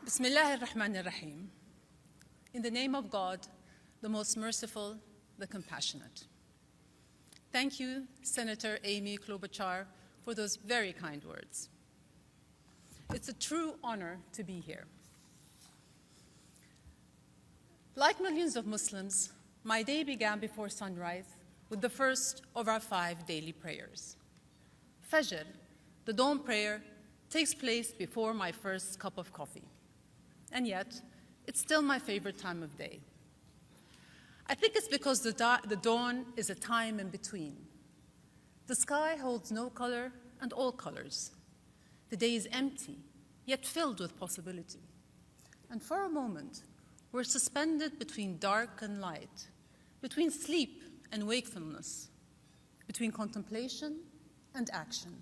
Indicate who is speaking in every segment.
Speaker 1: Bismillah ar-Rahman ar-Rahim. In the name of God, the most merciful, the compassionate. Thank you, Senator Amy Klobuchar, for those very kind words. It's a true honor to be here. Like millions of Muslims, my day began before sunrise with the first of our 5 daily prayers. Fajr, the dawn prayer, takes place before my first cup of coffee. And yet, it's still my favorite time of day. I think it's because the dawn is a time in between. The sky holds no color and all colors. The day is empty, yet filled with possibility. And for a moment, we're suspended between dark and light, between sleep and wakefulness, between contemplation and action.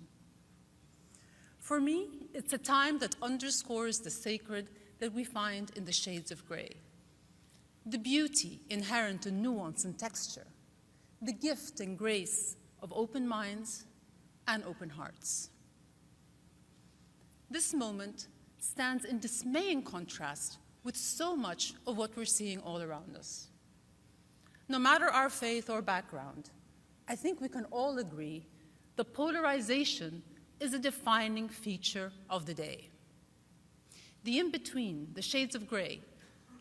Speaker 1: For me, it's a time that underscores the sacred that we find in the shades of gray, the beauty inherent in nuance and texture, the gift and grace of open minds and open hearts. This moment stands in dismaying contrast with so much of what we're seeing all around us. No matter our faith or background, I think we can all agree the polarization is a defining feature of the day. The in-between, the shades of gray,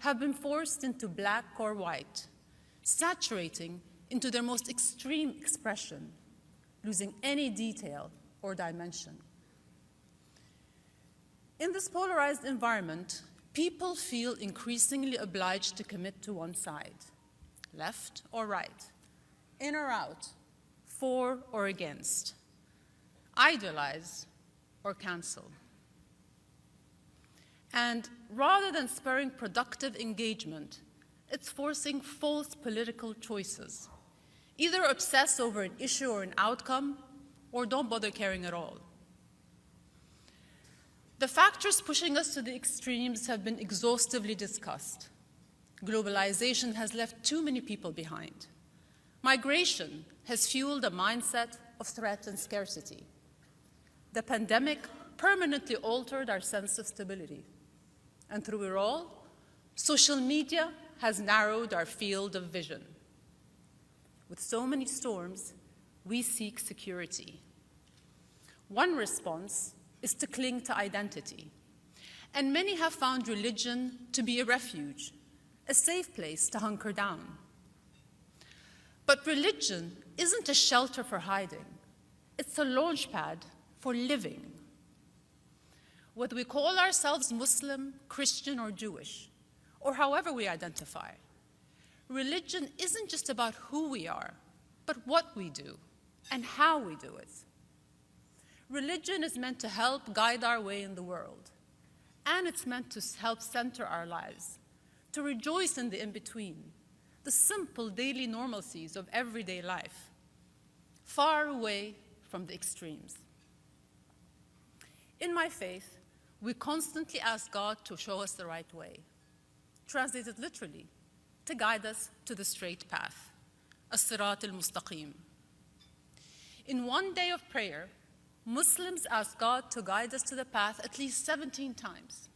Speaker 1: have been forced into black or white, saturating into their most extreme expression, losing any detail or dimension. In this polarized environment, people feel increasingly obliged to commit to one side, left or right, in or out, for or against, idolize or cancel. And rather than spurring productive engagement, it's forcing false political choices. Either obsess over an issue or an outcome, or don't bother caring at all. The factors pushing us to the extremes have been exhaustively discussed. Globalization has left too many people behind. Migration has fueled a mindset of threat and scarcity. The pandemic permanently altered our sense of stability. And through it all, social media has narrowed our field of vision. With so many storms, we seek security. One response is to cling to identity. And many have found religion to be a refuge, a safe place to hunker down. But religion isn't a shelter for hiding. It's a launchpad for living. Whether we call ourselves Muslim, Christian, or Jewish, or however we identify, religion isn't just about who we are, but what we do and how we do it. Religion is meant to help guide our way in the world, and it's meant to help center our lives, to rejoice in the in-between, the simple daily normalcies of everyday life, far away from the extremes. In my faith, we constantly ask God to show us the right way, translated literally, to guide us to the straight path, as-sirat al-mustaqim. In one day of prayer, Muslims ask God to guide us to the path at least 17 times,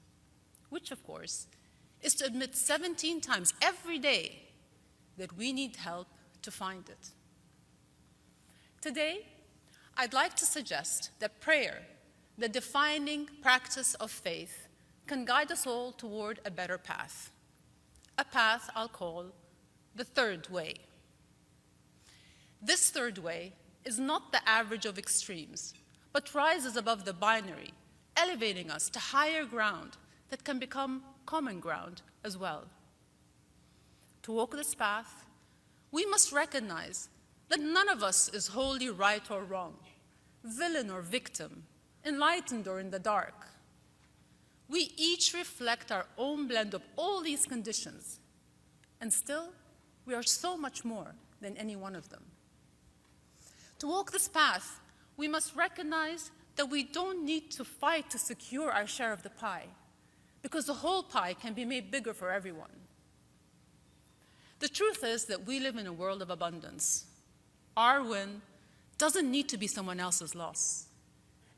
Speaker 1: which, of course, is to admit 17 times every day that we need help to find it. Today, I'd like to suggest that prayer, the defining practice of faith, can guide us all toward a better path, a path I'll call the third way. This third way is not the average of extremes, but rises above the binary, elevating us to higher ground that can become common ground as well. To walk this path, we must recognize that none of us is wholly right or wrong, villain or victim, enlightened or in the dark. We each reflect our own blend of all these conditions, and still, we are so much more than any one of them. To walk this path, we must recognize that we don't need to fight to secure our share of the pie, because the whole pie can be made bigger for everyone. The truth is that we live in a world of abundance. Our win doesn't need to be someone else's loss.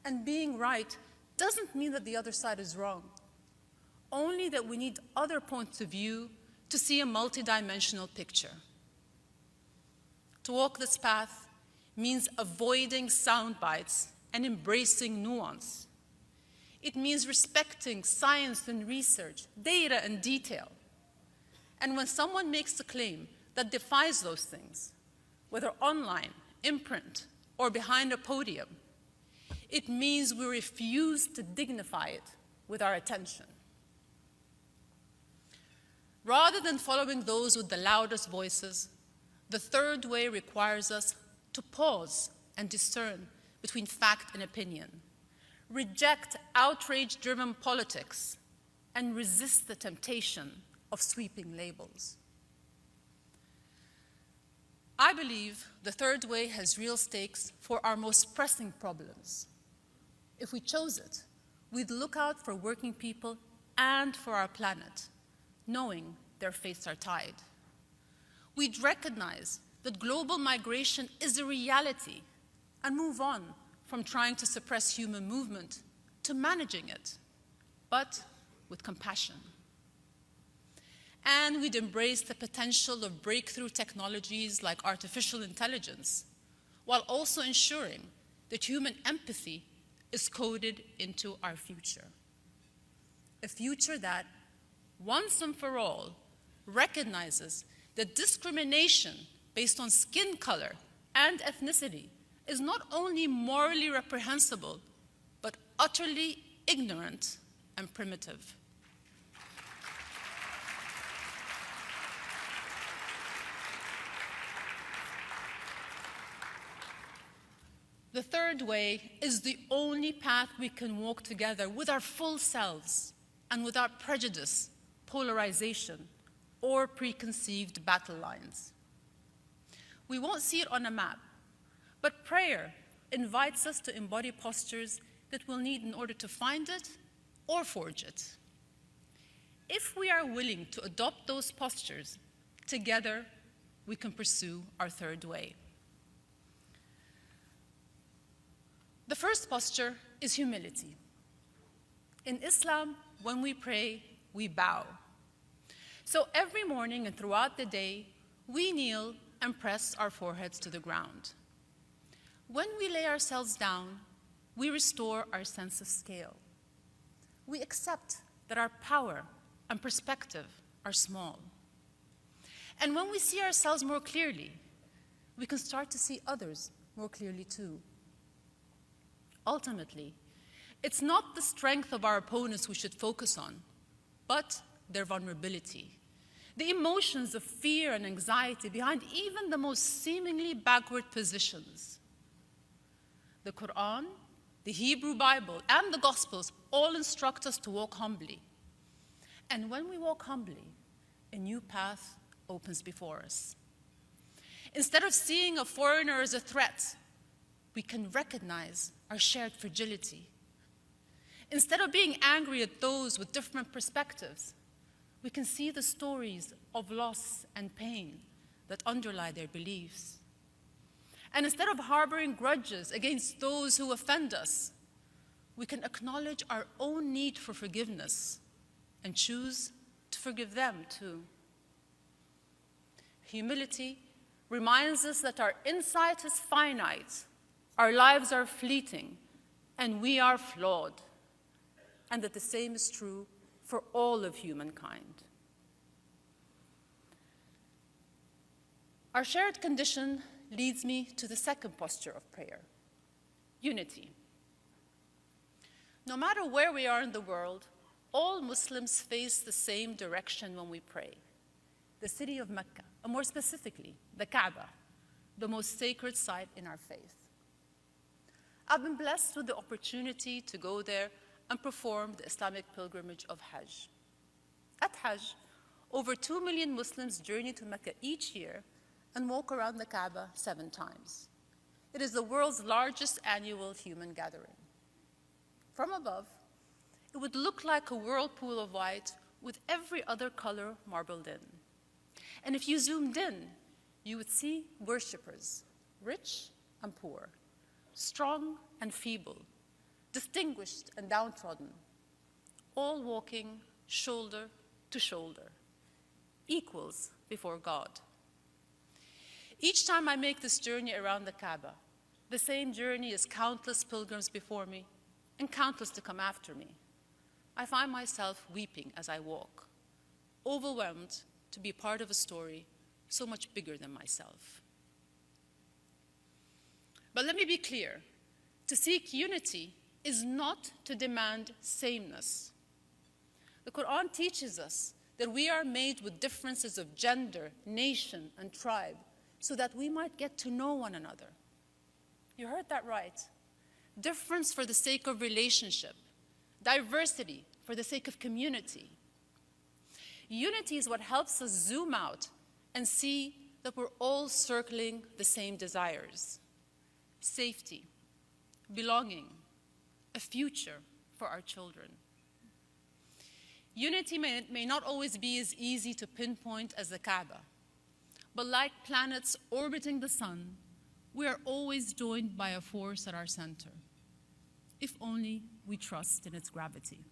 Speaker 1: And being right doesn't mean that the other side is wrong. only that we need other points of view to see a multidimensional picture. To walk this path means avoiding sound bites and embracing nuance. It means respecting science and research, data and detail. And when someone makes a claim that defies those things, whether online, in print, or behind a podium, it means we refuse to dignify it with our attention. Rather than following those with the loudest voices, the third way requires us to pause and discern between fact and opinion, reject outrage-driven politics, and resist the temptation of sweeping labels. I believe the third way has real stakes for our most pressing problems. If we chose it, we'd look out for working people and for our planet, knowing their fates are tied. We'd recognize that global migration is a reality and move on from trying to suppress human movement to managing it, but with compassion. And we'd embrace the potential of breakthrough technologies like artificial intelligence, while also ensuring that human empathy is coded into our future. A future that, once and for all, recognizes that discrimination based on skin color and ethnicity is not only morally reprehensible, but utterly ignorant and primitive. The third way is the only path we can walk together with our full selves and without prejudice, polarization, or preconceived battle lines. We won't see it on a map, but prayer invites us to embody postures that we'll need in order to find it or forge it. If we are willing to adopt those postures, together we can pursue our third way. The first posture is humility. In Islam, when we pray, we bow. So every morning and throughout the day, we kneel and press our foreheads to the ground. When we lay ourselves down, we restore our sense of scale. We accept that our power and perspective are small. And when we see ourselves more clearly, we can start to see others more clearly too. Ultimately, it's not the strength of our opponents we should focus on, but their vulnerability, the emotions of fear and anxiety behind even the most seemingly backward positions. The Quran, the Hebrew Bible, and the Gospels all instruct us to walk humbly. And when we walk humbly, a new path opens before us. Instead of seeing a foreigner as a threat, we can recognize our shared fragility. Instead of being angry at those with different perspectives, we can see the stories of loss and pain that underlie their beliefs. And instead of harboring grudges against those who offend us, we can acknowledge our own need for forgiveness and choose to forgive them too. Humility reminds us that our insight is finite, our lives are fleeting, and we are flawed, and that the same is true for all of humankind. Our shared condition leads me to the second posture of prayer, unity. No matter where we are in the world, all Muslims face the same direction when we pray, the city of Mecca, and more specifically, the Kaaba, the most sacred site in our faith. I've been blessed with the opportunity to go there and perform the Islamic pilgrimage of Hajj. At Hajj, over 2 million Muslims journey to Mecca each year and walk around the Kaaba 7 times. It is the world's largest annual human gathering. From above, it would look like a whirlpool of white with every other color marbled in. And if you zoomed in, you would see worshippers, rich and poor, strong and feeble, distinguished and downtrodden, all walking shoulder to shoulder, equals before God. Each time I make this journey around the Kaaba, the same journey as countless pilgrims before me and countless to come after me, I find myself weeping as I walk, overwhelmed to be part of a story so much bigger than myself. But let me be clear, to seek unity is not to demand sameness. The Quran teaches us that we are made with differences of gender, nation, and tribe so that we might get to know one another. You heard that right. Difference for the sake of relationship, diversity for the sake of community. Unity is what helps us zoom out and see that we're all circling the same desires: safety, belonging, a future for our children. Unity may not always be as easy to pinpoint as the Kaaba, but like planets orbiting the sun, we are always joined by a force at our center, if only we trust in its gravity.